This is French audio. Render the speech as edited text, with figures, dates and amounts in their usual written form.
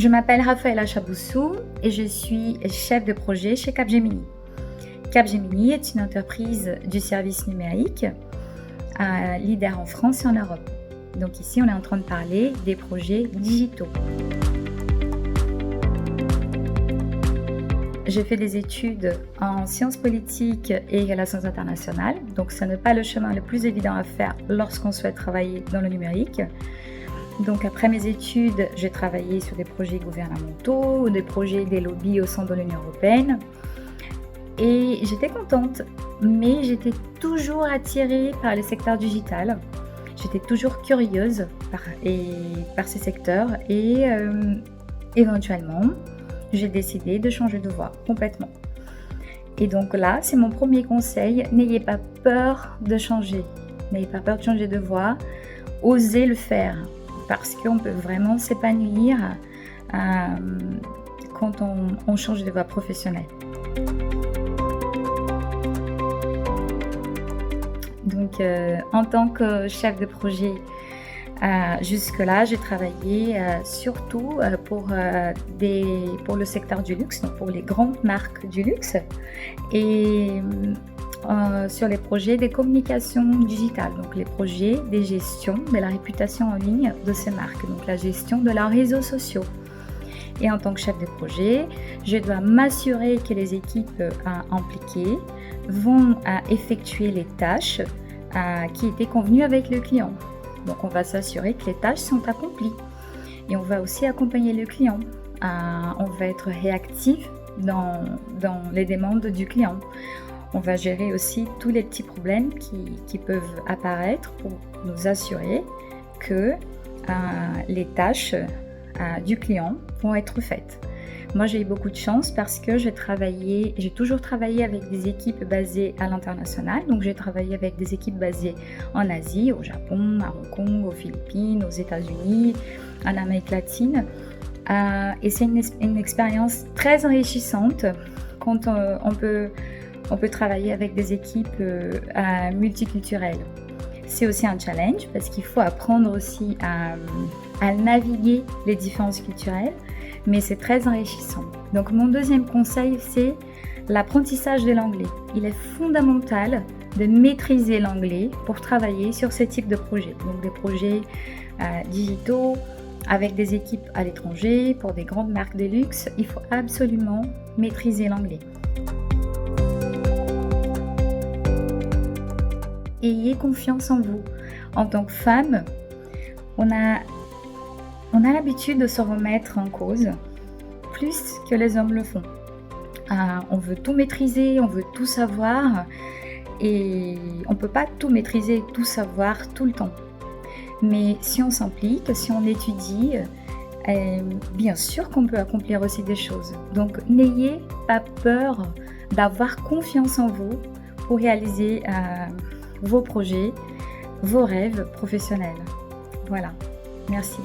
Je m'appelle Raphaëla Chaboussou et je suis chef de projet chez Capgemini. Capgemini est une entreprise du service numérique, leader en France et en Europe. Donc ici, on est en train de parler des projets digitaux. J'ai fait des études en sciences politiques et relations internationales, donc ce n'est pas le chemin le plus évident à faire lorsqu'on souhaite travailler dans le numérique. Donc après mes études, j'ai travaillé sur des projets gouvernementaux, des projets des lobbies au sein de l'Union européenne. Et j'étais contente, mais j'étais toujours attirée par le secteur digital. J'étais toujours curieuse par ces secteurs et éventuellement, j'ai décidé de changer de voie complètement. Et donc là, c'est mon premier conseil, n'ayez pas peur de changer. N'ayez pas peur de changer de voie, osez le faire. Parce qu'on peut vraiment s'épanouir quand on change de voie professionnelle. Donc, en tant que chef de projet, jusque-là, j'ai travaillé surtout pour le secteur du luxe, donc pour les grandes marques du luxe, et sur les projets des communications digitales, donc les projets des gestions de la réputation en ligne de ces marques, donc la gestion de leurs réseaux sociaux. Et en tant que chef de projet, je dois m'assurer que les équipes impliquées vont effectuer les tâches qui étaient convenues avec le client. Donc on va s'assurer que les tâches sont accomplies. Et on va aussi accompagner le client. On va être réactif dans les demandes du client. On va gérer aussi tous les petits problèmes qui peuvent apparaître pour nous assurer que les tâches du client vont être faites. Moi, j'ai eu beaucoup de chance parce que j'ai toujours travaillé avec des équipes basées à l'international. Donc, j'ai travaillé avec des équipes basées en Asie, au Japon, à Hong Kong, aux Philippines, aux États-Unis, en Amérique latine. Et c'est une expérience très enrichissante quand on peut travailler avec des équipes multiculturelles. C'est aussi un challenge parce qu'il faut apprendre aussi à naviguer les différences culturelles, mais c'est très enrichissant. Donc mon deuxième conseil, c'est l'apprentissage de l'anglais. Il est fondamental de maîtriser l'anglais pour travailler sur ce type de projet. Donc des projets digitaux avec des équipes à l'étranger, pour des grandes marques de luxe, il faut absolument maîtriser l'anglais. Ayez confiance en vous. En tant que femme, on a l'habitude de se remettre en cause plus que les hommes le font. On veut tout maîtriser, on veut tout savoir et on ne peut pas tout maîtriser, tout savoir tout le temps. Mais si on s'implique, si on étudie, bien sûr qu'on peut accomplir aussi des choses. Donc n'ayez pas peur d'avoir confiance en vous pour réaliser vos projets, vos rêves professionnels. Voilà, merci.